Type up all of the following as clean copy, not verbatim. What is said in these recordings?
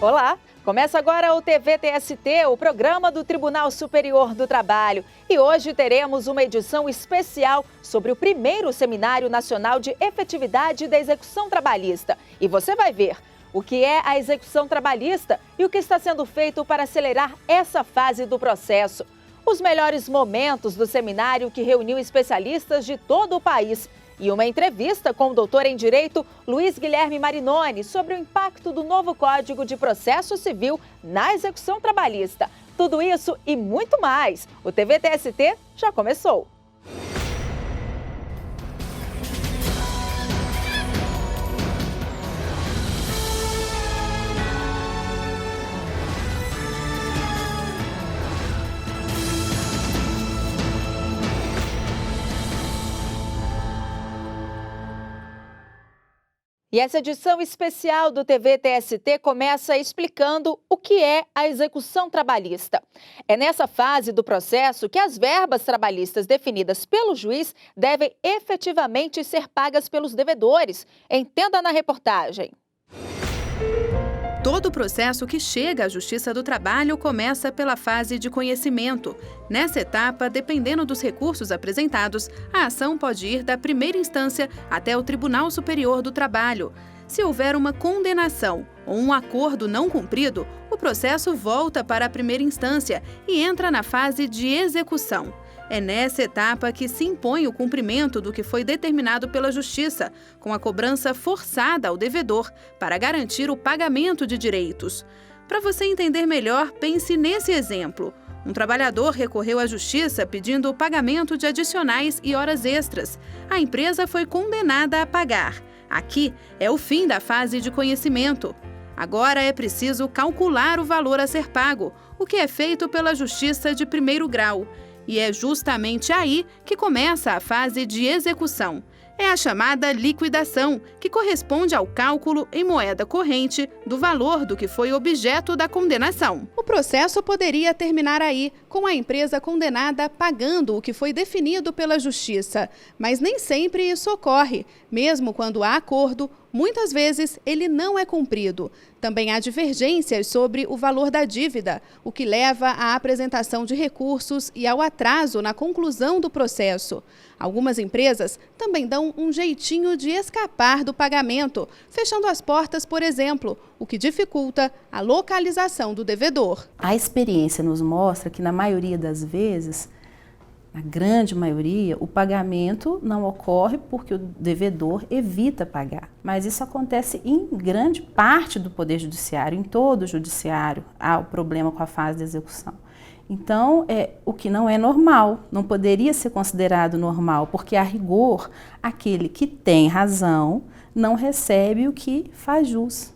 Olá! Começa agora o TVTST, o programa do Tribunal Superior do Trabalho. E hoje teremos uma edição especial sobre o primeiro Seminário Nacional de Efetividade da Execução Trabalhista. E você vai ver o que é a execução trabalhista e o que está sendo feito para acelerar essa fase do processo. Os melhores momentos do seminário que reuniu especialistas de todo o país. E uma entrevista com o doutor em Direito Luiz Guilherme Marinoni sobre o impacto do novo Código de Processo Civil na execução trabalhista. Tudo isso e muito mais. O TVTST já começou. E essa edição especial do TVTST começa explicando o que é a execução trabalhista. É nessa fase do processo que as verbas trabalhistas definidas pelo juiz devem efetivamente ser pagas pelos devedores. Entenda na reportagem. Todo o processo que chega à Justiça do Trabalho começa pela fase de conhecimento. Nessa etapa, dependendo dos recursos apresentados, a ação pode ir da primeira instância até o Tribunal Superior do Trabalho. Se houver uma condenação ou um acordo não cumprido, o processo volta para a primeira instância e entra na fase de execução. É nessa etapa que se impõe o cumprimento do que foi determinado pela Justiça, com a cobrança forçada ao devedor para garantir o pagamento de direitos. Para você entender melhor, pense nesse exemplo. Um trabalhador recorreu à Justiça pedindo o pagamento de adicionais e horas extras. A empresa foi condenada a pagar. Aqui é o fim da fase de conhecimento. Agora é preciso calcular o valor a ser pago, o que é feito pela Justiça de primeiro grau. E é justamente aí que começa a fase de execução. É a chamada liquidação, que corresponde ao cálculo em moeda corrente do valor do que foi objeto da condenação. O processo poderia terminar aí, com a empresa condenada pagando o que foi definido pela Justiça. Mas nem sempre isso ocorre. Mesmo quando há acordo, muitas vezes ele não é cumprido. Também há divergências sobre o valor da dívida, o que leva à apresentação de recursos e ao atraso na conclusão do processo. Algumas empresas também dão um jeitinho de escapar do pagamento, fechando as portas, por exemplo, o que dificulta a localização do devedor. A experiência nos mostra que, na maioria das vezes, na grande maioria, o pagamento não ocorre porque o devedor evita pagar. Mas isso acontece em grande parte do Poder Judiciário, em todo o Judiciário há o problema com a fase de execução. Então, o que não é normal, não poderia ser considerado normal, porque, a rigor, aquele que tem razão não recebe o que faz jus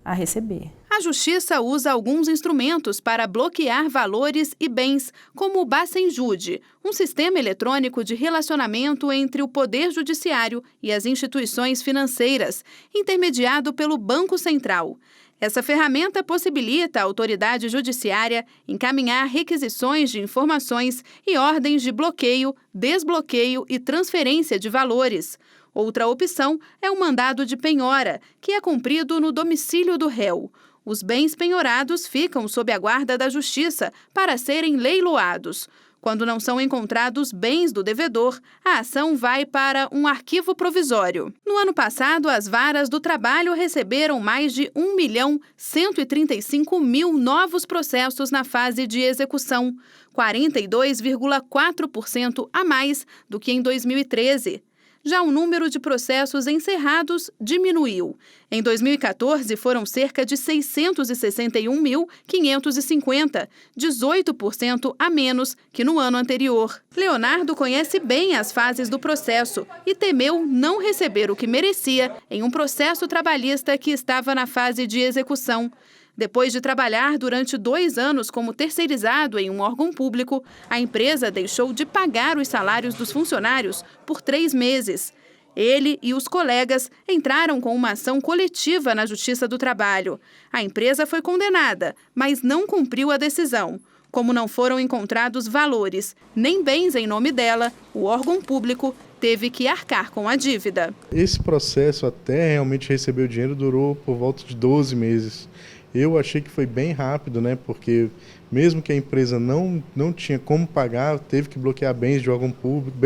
a receber. A Justiça usa alguns instrumentos para bloquear valores e bens, como o Bacenjude, um sistema eletrônico de relacionamento entre o Poder Judiciário e as instituições financeiras, intermediado pelo Banco Central. Essa ferramenta possibilita à autoridade judiciária encaminhar requisições de informações e ordens de bloqueio, desbloqueio e transferência de valores. Outra opção é o mandado de penhora, que é cumprido no domicílio do réu. Os bens penhorados ficam sob a guarda da Justiça para serem leiloados. Quando não são encontrados bens do devedor, a ação vai para um arquivo provisório. No ano passado, as varas do trabalho receberam mais de 1.135.000 novos processos na fase de execução, 42,4% a mais do que em 2013. Já o número de processos encerrados diminuiu. Em 2014, foram cerca de 661.550, 18% a menos que no ano anterior. Leonardo conhece bem as fases do processo e temeu não receber o que merecia em um processo trabalhista que estava na fase de execução. Depois de trabalhar durante 2 anos como terceirizado em um órgão público, a empresa deixou de pagar os salários dos funcionários por 3 meses. Ele e os colegas entraram com uma ação coletiva na Justiça do Trabalho. A empresa foi condenada, mas não cumpriu a decisão. Como não foram encontrados valores nem bens em nome dela, o órgão público teve que arcar com a dívida. Esse processo até realmente receber o dinheiro durou por volta de 12 meses. Eu achei que foi bem rápido, né? Porque mesmo que a empresa não tinha como pagar, teve que bloquear bens de órgão público,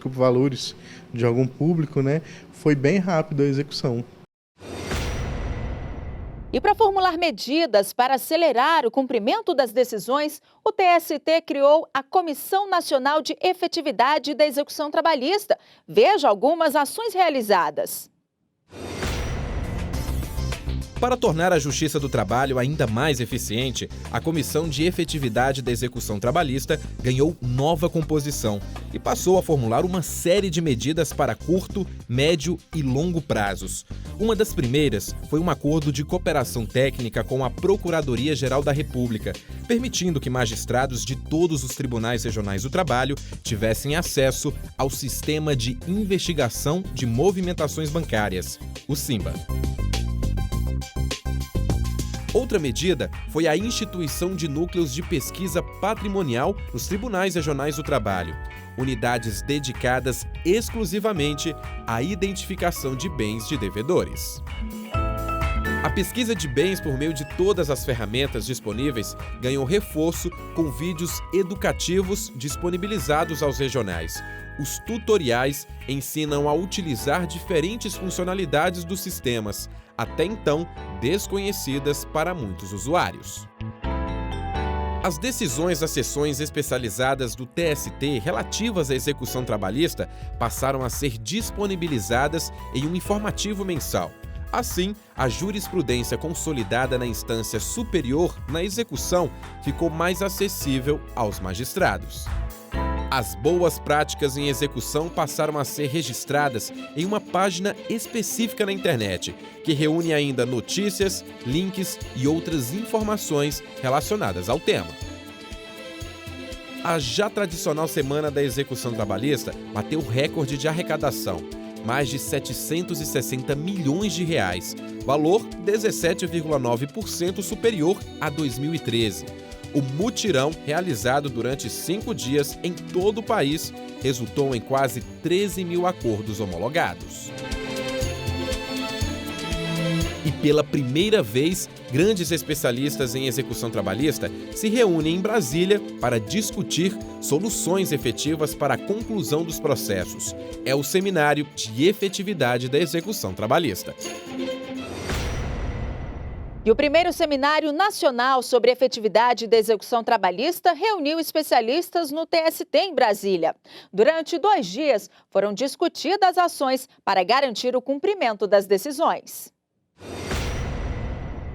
valores de órgão público, né? Foi bem rápido a execução. E para formular medidas para acelerar o cumprimento das decisões, o TST criou a Comissão Nacional de Efetividade da Execução Trabalhista. Veja algumas ações realizadas. Para tornar a Justiça do Trabalho ainda mais eficiente, a Comissão de Efetividade da Execução Trabalhista ganhou nova composição e passou a formular uma série de medidas para curto, médio e longo prazos. Uma das primeiras foi um acordo de cooperação técnica com a Procuradoria-Geral da República, permitindo que magistrados de todos os tribunais regionais do trabalho tivessem acesso ao Sistema de Investigação de Movimentações Bancárias, o SIMBA. Outra medida foi a instituição de núcleos de pesquisa patrimonial nos tribunais regionais do trabalho, unidades dedicadas exclusivamente à identificação de bens de devedores. A pesquisa de bens por meio de todas as ferramentas disponíveis ganhou reforço com vídeos educativos disponibilizados aos regionais. Os tutoriais ensinam a utilizar diferentes funcionalidades dos sistemas, até então desconhecidas para muitos usuários. As decisões das sessões especializadas do TST relativas à execução trabalhista passaram a ser disponibilizadas em um informativo mensal. Assim, a jurisprudência consolidada na instância superior na execução ficou mais acessível aos magistrados. As boas práticas em execução passaram a ser registradas em uma página específica na internet, que reúne ainda notícias, links e outras informações relacionadas ao tema. A já tradicional Semana da Execução Trabalhista bateu recorde de arrecadação, mais de 760 milhões de reais, valor 17,9% superior a 2013. O mutirão, realizado durante 5 dias em todo o país, resultou em quase 13 mil acordos homologados. E pela primeira vez, grandes especialistas em execução trabalhista se reúnem em Brasília para discutir soluções efetivas para a conclusão dos processos. É o Seminário de Efetividade da Execução Trabalhista. E o primeiro Seminário Nacional sobre Efetividade da Execução Trabalhista reuniu especialistas no TST em Brasília. Durante 2 dias, foram discutidas ações para garantir o cumprimento das decisões.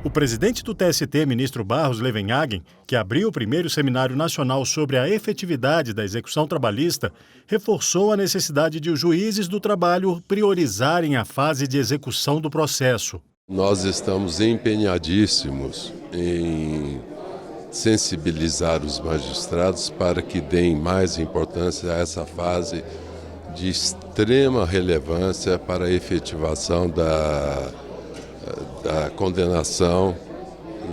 O presidente do TST, ministro Barros Levenhagen, que abriu o primeiro Seminário Nacional sobre a Efetividade da Execução Trabalhista, reforçou a necessidade de os juízes do trabalho priorizarem a fase de execução do processo. Nós estamos empenhadíssimos em sensibilizar os magistrados para que deem mais importância a essa fase de extrema relevância para a efetivação da condenação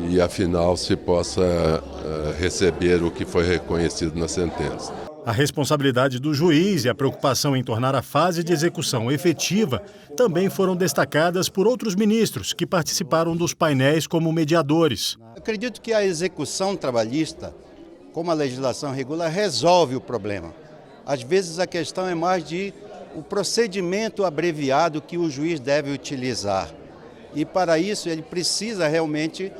e, afinal, se possa receber o que foi reconhecido na sentença. A responsabilidade do juiz e a preocupação em tornar a fase de execução efetiva também foram destacadas por outros ministros que participaram dos painéis como mediadores. Acredito que a execução trabalhista, como a legislação regula, resolve o problema. Às vezes a questão é mais de o procedimento abreviado que o juiz deve utilizar. E para isso ele precisa realmente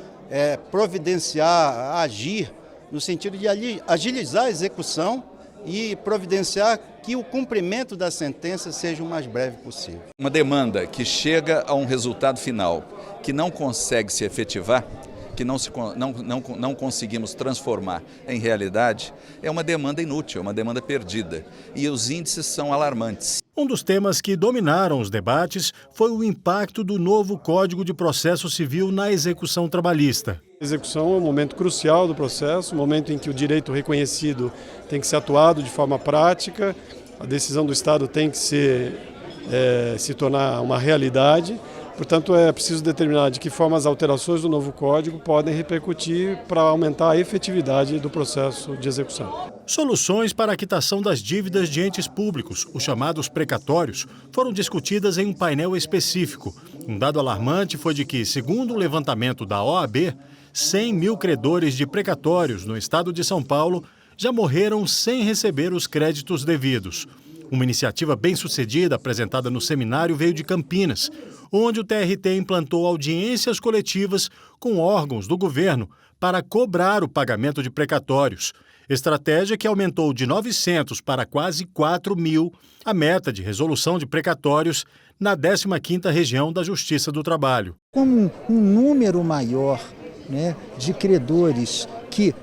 providenciar, agir no sentido de agilizar a execução e providenciar que o cumprimento da sentença seja o mais breve possível. Uma demanda que chega a um resultado final, que não consegue se efetivar, que não conseguimos transformar em realidade, é uma demanda inútil, é uma demanda perdida. E os índices são alarmantes. Um dos temas que dominaram os debates foi o impacto do novo Código de Processo Civil na execução trabalhista. A execução é um momento crucial do processo, um momento em que o direito reconhecido tem que ser atuado de forma prática, a decisão do Estado tem que se tornar uma realidade. Portanto, é preciso determinar de que forma as alterações do novo Código podem repercutir para aumentar a efetividade do processo de execução. Soluções para a quitação das dívidas de entes públicos, os chamados precatórios, foram discutidas em um painel específico. Um dado alarmante foi de que, segundo o levantamento da OAB, 100 mil credores de precatórios no estado de São Paulo já morreram sem receber os créditos devidos. Uma iniciativa bem-sucedida apresentada no seminário veio de Campinas, onde o TRT implantou audiências coletivas com órgãos do governo para cobrar o pagamento de precatórios. Estratégia que aumentou de 900 para quase 4 mil a meta de resolução de precatórios na 15ª Região da Justiça do Trabalho. Como um número maior, né, de credores que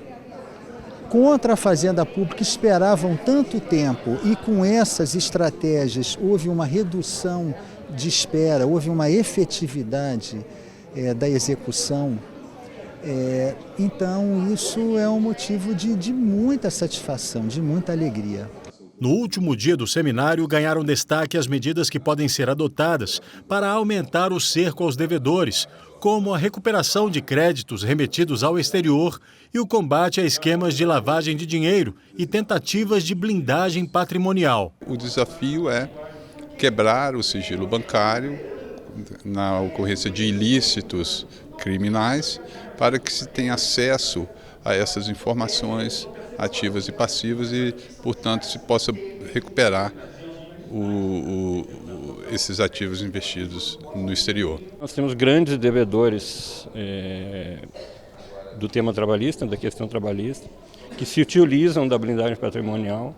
contra a Fazenda Pública esperavam tanto tempo e com essas estratégias houve uma redução de espera, houve uma efetividade da execução, então isso é um motivo de muita satisfação, de muita alegria. No último dia do seminário, ganharam destaque as medidas que podem ser adotadas para aumentar o cerco aos devedores, como a recuperação de créditos remetidos ao exterior e o combate a esquemas de lavagem de dinheiro e tentativas de blindagem patrimonial. O desafio é quebrar o sigilo bancário na ocorrência de ilícitos criminais para que se tenha acesso a essas informações ativas e passivas e, portanto, se possa recuperar esses ativos investidos no exterior. Nós temos grandes devedores do tema trabalhista, da questão trabalhista, que se utilizam da blindagem patrimonial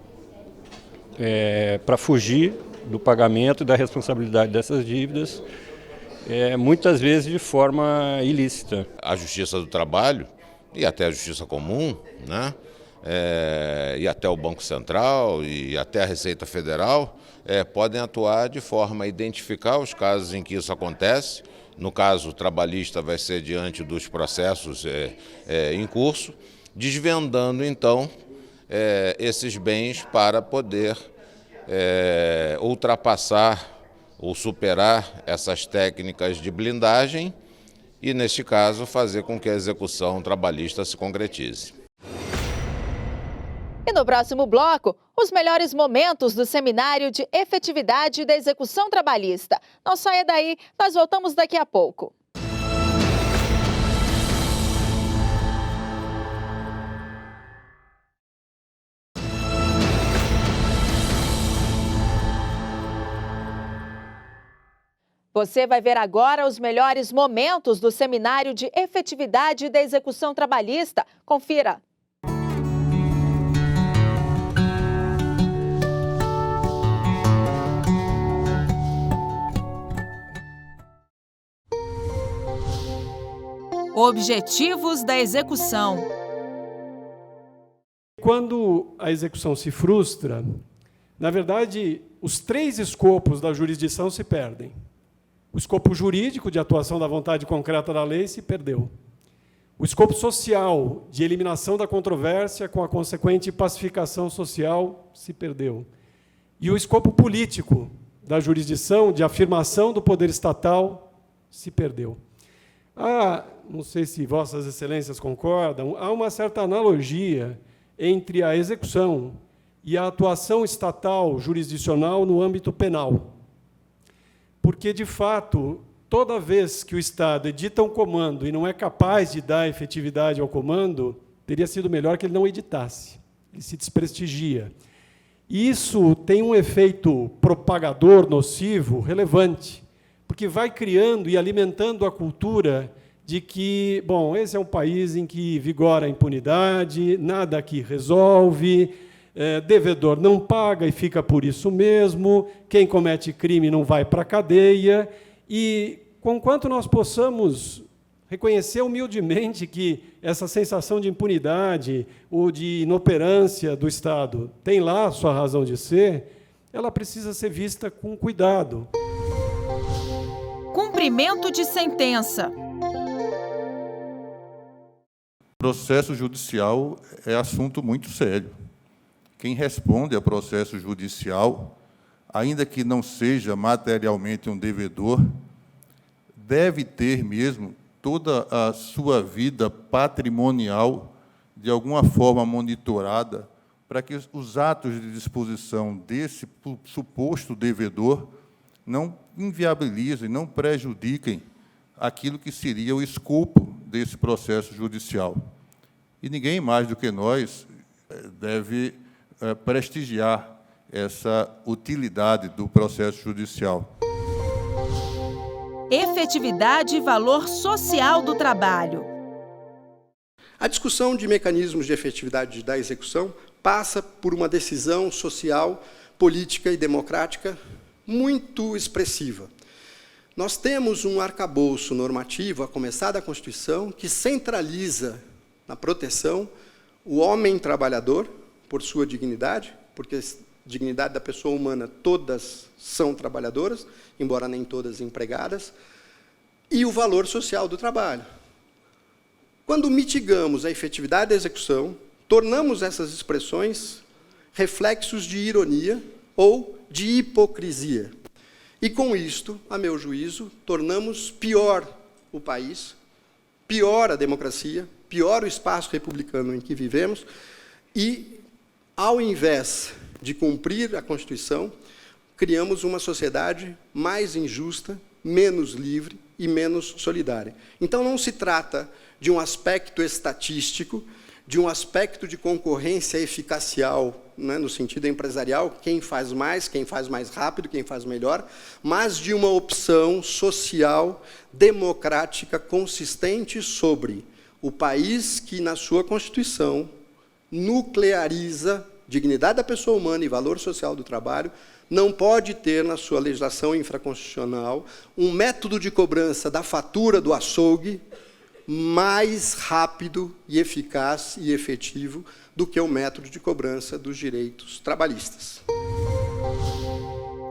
para fugir do pagamento e da responsabilidade dessas dívidas, muitas vezes de forma ilícita. A Justiça do Trabalho e até a Justiça Comum, né? E até o Banco Central e até a Receita Federal podem atuar de forma a identificar os casos em que isso acontece. No caso trabalhista vai ser diante dos processos em curso, desvendando então esses bens para poder ultrapassar ou superar essas técnicas de blindagem e, neste caso, fazer com que a execução trabalhista se concretize. E no próximo bloco, os melhores momentos do Seminário de Efetividade da Execução Trabalhista. Não saia daí, nós voltamos daqui a pouco. Você vai ver agora os melhores momentos do Seminário de Efetividade da Execução Trabalhista. Confira. Objetivos da execução. Quando a execução se frustra, na verdade, os 3 escopos da jurisdição se perdem. O escopo jurídico de atuação da vontade concreta da lei se perdeu. O escopo social de eliminação da controvérsia com a consequente pacificação social se perdeu. E o escopo político da jurisdição de afirmação do poder estatal se perdeu. Não sei se Vossas Excelências concordam, há uma certa analogia entre a execução e a atuação estatal jurisdicional no âmbito penal. Porque, de fato, toda vez que o Estado edita um comando e não é capaz de dar efetividade ao comando, teria sido melhor que ele não editasse. Ele se desprestigia. E isso tem um efeito propagador nocivo relevante, porque vai criando e alimentando a cultura de que, bom, esse é um país em que vigora a impunidade, nada aqui resolve, devedor não paga e fica por isso mesmo, quem comete crime não vai para a cadeia, e, conquanto nós possamos reconhecer humildemente que essa sensação de impunidade ou de inoperância do Estado tem lá a sua razão de ser, ela precisa ser vista com cuidado. Cumprimento de sentença. Processo judicial é assunto muito sério. Quem responde a processo judicial, ainda que não seja materialmente um devedor, deve ter mesmo toda a sua vida patrimonial de alguma forma monitorada, para que os atos de disposição desse suposto devedor não inviabilizem, não prejudiquem aquilo que seria o escopo desse processo judicial. E ninguém mais do que nós deve prestigiar essa utilidade do processo judicial. Efetividade e valor social do trabalho. A discussão de mecanismos de efetividade da execução passa por uma decisão social, política e democrática muito expressiva. Nós temos um arcabouço normativo, a começar da Constituição, que centraliza na proteção o homem trabalhador por sua dignidade, porque a dignidade da pessoa humana, todas são trabalhadoras, embora nem todas empregadas, e o valor social do trabalho. Quando mitigamos a efetividade da execução, tornamos essas expressões reflexos de ironia ou de hipocrisia. E, com isto, a meu juízo, tornamos pior o país, pior a democracia, pior o espaço republicano em que vivemos e, ao invés de cumprir a Constituição, criamos uma sociedade mais injusta, menos livre e menos solidária. Então, não se trata de um aspecto estatístico, de um aspecto de concorrência eficacial, né, no sentido empresarial, quem faz mais rápido, quem faz melhor, mas de uma opção social, democrática, consistente sobre o país que, na sua Constituição, nucleariza dignidade da pessoa humana e valor social do trabalho, não pode ter, na sua legislação infraconstitucional, um método de cobrança da fatura do açougue mais rápido e eficaz e efetivo do que o método de cobrança dos direitos trabalhistas.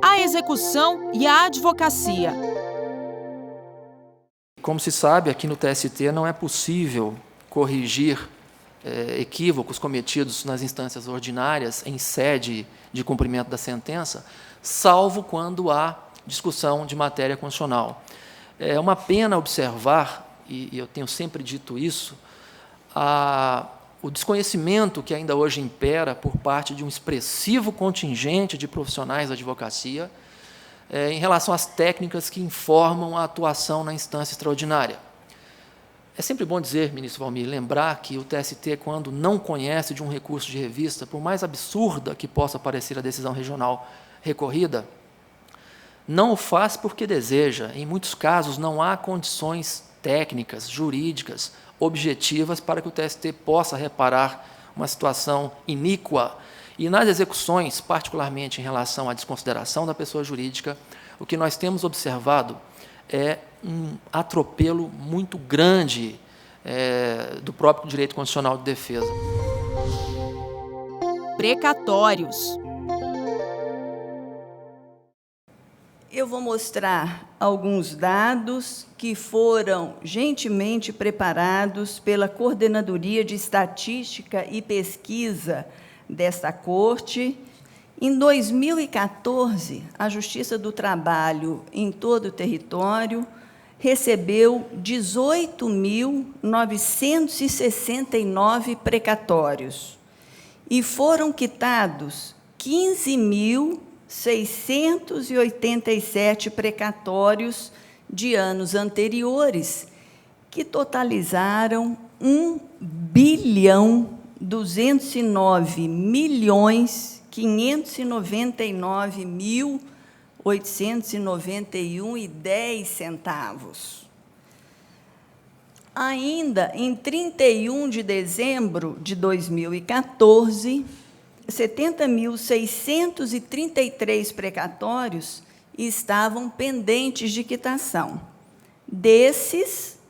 A execução e a advocacia. Como se sabe, aqui no TST não é possível corrigir equívocos cometidos nas instâncias ordinárias em sede de cumprimento da sentença, salvo quando há discussão de matéria constitucional. É uma pena observar, e eu tenho sempre dito isso, o desconhecimento que ainda hoje impera por parte de um expressivo contingente de profissionais da advocacia em relação às técnicas que informam a atuação na instância extraordinária. É sempre bom dizer, ministro Valmir, lembrar que o TST, quando não conhece de um recurso de revista, por mais absurda que possa parecer a decisão regional recorrida, não o faz porque deseja. Em muitos casos, não há condições técnicas, jurídicas, objetivas para que o TST possa reparar uma situação iníqua. E nas execuções, particularmente em relação à desconsideração da pessoa jurídica, o que nós temos observado é um atropelo muito grande do próprio direito constitucional de defesa. Precatórios. Eu vou mostrar alguns dados que foram gentilmente preparados pela Coordenadoria de Estatística e Pesquisa desta Corte. Em 2014, a Justiça do Trabalho, em todo o território, recebeu 18.969 precatórios e foram quitados 15.687 precatórios de anos anteriores, que totalizaram 1.599.891,10. Ainda em 31 de dezembro de 2014, 70.633 precatórios estavam pendentes de quitação. Desses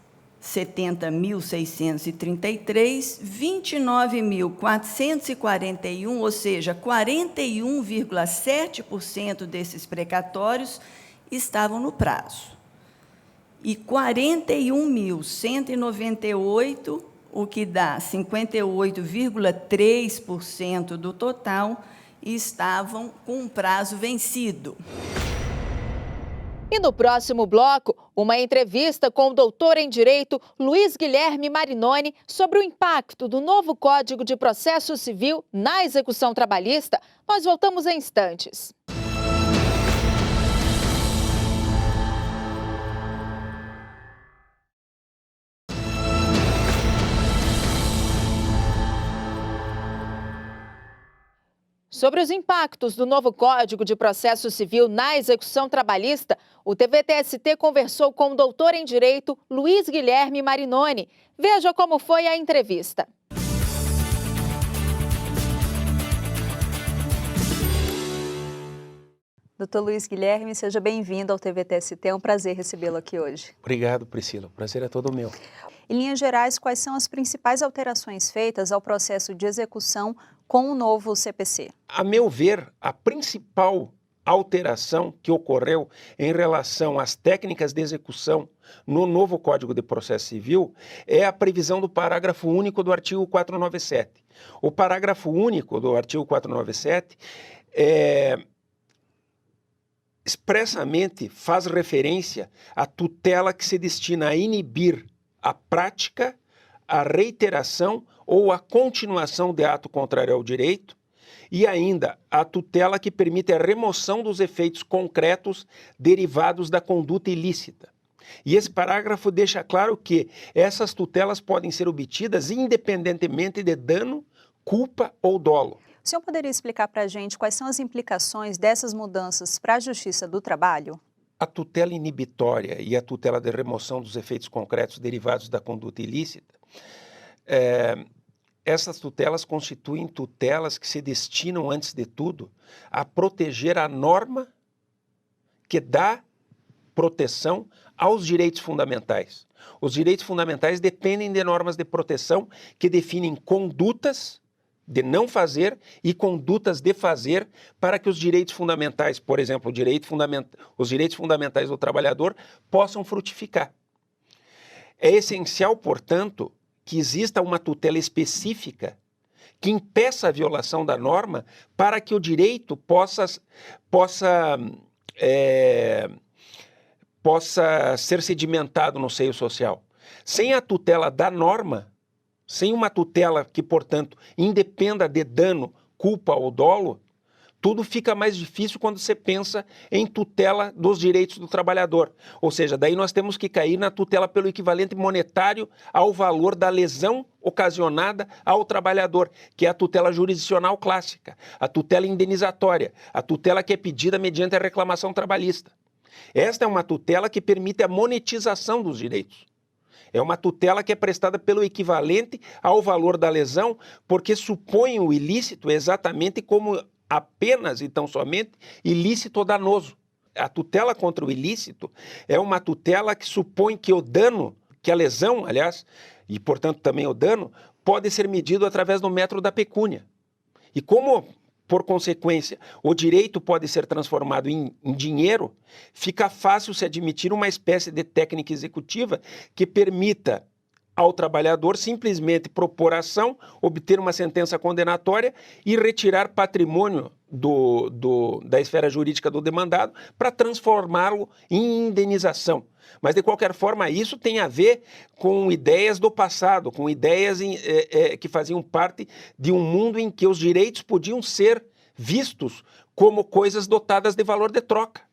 70.633, 29.441, ou seja, 41,7% desses precatórios estavam no prazo. E 41.198, o que dá 58,3% do total, estavam com um prazo vencido. E no próximo bloco, uma entrevista com o doutor em Direito Luiz Guilherme Marinoni sobre o impacto do novo Código de Processo Civil na execução trabalhista. Nós voltamos em instantes. Sobre os impactos do novo Código de Processo Civil na execução trabalhista, o TVT-ST conversou com o doutor em Direito Luiz Guilherme Marinoni. Veja como foi a entrevista. Doutor Luiz Guilherme, seja bem-vindo ao TVT-ST. É um prazer recebê-lo aqui hoje. Obrigado, Priscila. O prazer é todo meu. Em linhas gerais, quais são as principais alterações feitas ao processo de execução com o novo CPC? A meu ver, a principal alteração que ocorreu em relação às técnicas de execução no novo Código de Processo Civil é a previsão do parágrafo único do artigo 497. O parágrafo único do artigo 497 expressamente faz referência à tutela que se destina a inibir a prática, a reiteração ou a continuação de ato contrário ao direito, e ainda a tutela que permite a remoção dos efeitos concretos derivados da conduta ilícita. E esse parágrafo deixa claro que essas tutelas podem ser obtidas independentemente de dano, culpa ou dolo. O senhor poderia explicar para a gente quais são as implicações dessas mudanças para a Justiça do Trabalho? A tutela inibitória e a tutela de remoção dos efeitos concretos derivados da conduta ilícita, essas tutelas constituem tutelas que se destinam, antes de tudo, a proteger a norma que dá proteção aos direitos fundamentais. Os direitos fundamentais dependem de normas de proteção que definem condutas de não fazer e condutas de fazer para que os direitos fundamentais, por exemplo, os direitos fundamentais do trabalhador, possam frutificar. É essencial, portanto, que exista uma tutela específica que impeça a violação da norma para que o direito possa ser sedimentado no seio social. Sem a tutela da norma, sem uma tutela que, portanto, independa de dano, culpa ou dolo, tudo fica mais difícil quando você pensa em tutela dos direitos do trabalhador. Ou seja, daí nós temos que cair na tutela pelo equivalente monetário ao valor da lesão ocasionada ao trabalhador, que é a tutela jurisdicional clássica, a tutela indenizatória, a tutela que é pedida mediante a reclamação trabalhista. Esta é uma tutela que permite a monetização dos direitos. É uma tutela que é prestada pelo equivalente ao valor da lesão, porque supõe o ilícito exatamente como apenas e tão somente ilícito ou danoso. A tutela contra o ilícito é uma tutela que supõe que o dano, que a lesão, aliás, e portanto também o dano, pode ser medido através do método da pecúnia. E como, por consequência, o direito pode ser transformado em dinheiro, fica fácil se admitir uma espécie de técnica executiva que permita ao trabalhador simplesmente propor ação, obter uma sentença condenatória e retirar patrimônio da esfera jurídica do demandado para transformá-lo em indenização. Mas, de qualquer forma, isso tem a ver com ideias do passado, com ideias que faziam parte de um mundo em que os direitos podiam ser vistos como coisas dotadas de valor de troca.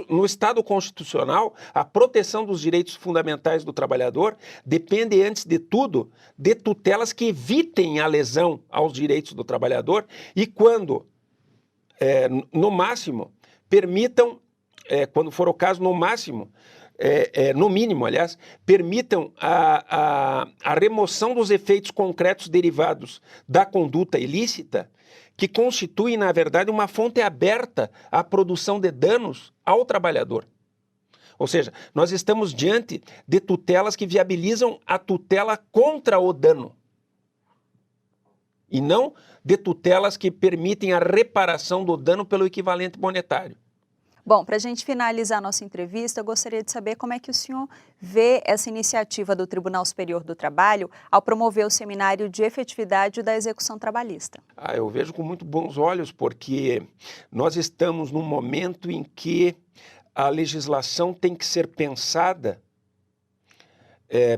No Estado constitucional, a proteção dos direitos fundamentais do trabalhador depende, antes de tudo, de tutelas que evitem a lesão aos direitos do trabalhador e quando, no máximo, permitam, quando for o caso, no máximo, no mínimo, aliás, permitam a remoção dos efeitos concretos derivados da conduta ilícita, que constitui, na verdade, uma fonte aberta à produção de danos ao trabalhador. Ou seja, nós estamos diante de tutelas que viabilizam a tutela contra o dano e não de tutelas que permitem a reparação do dano pelo equivalente monetário. Bom, para a gente finalizar a nossa entrevista, eu gostaria de saber como é que o senhor vê essa iniciativa do Tribunal Superior do Trabalho ao promover o Seminário de Efetividade da Execução Trabalhista. Eu vejo com muito bons olhos, porque nós estamos num momento em que a legislação tem que ser pensada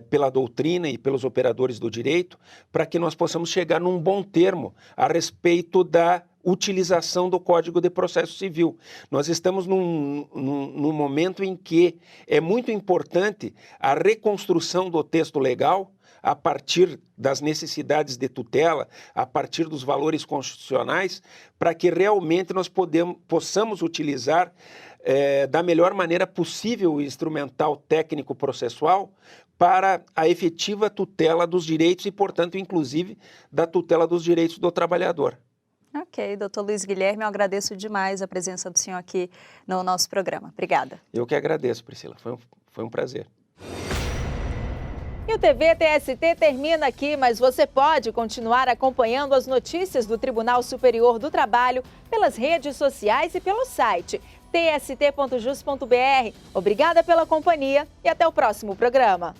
pela doutrina e pelos operadores do direito para que nós possamos chegar num bom termo a respeito da utilização do Código de Processo Civil. Nós estamos num momento em que é muito importante a reconstrução do texto legal a partir das necessidades de tutela, a partir dos valores constitucionais, para que realmente nós possamos utilizar da melhor maneira possível o instrumental técnico processual para a efetiva tutela dos direitos e, portanto, inclusive, da tutela dos direitos do trabalhador. Ok, doutor Luiz Guilherme, eu agradeço demais a presença do senhor aqui no nosso programa. Obrigada. Eu que agradeço, Priscila. Foi um prazer. E o TV TST termina aqui, mas você pode continuar acompanhando as notícias do Tribunal Superior do Trabalho pelas redes sociais e pelo site tst.jus.br. Obrigada pela companhia e até o próximo programa.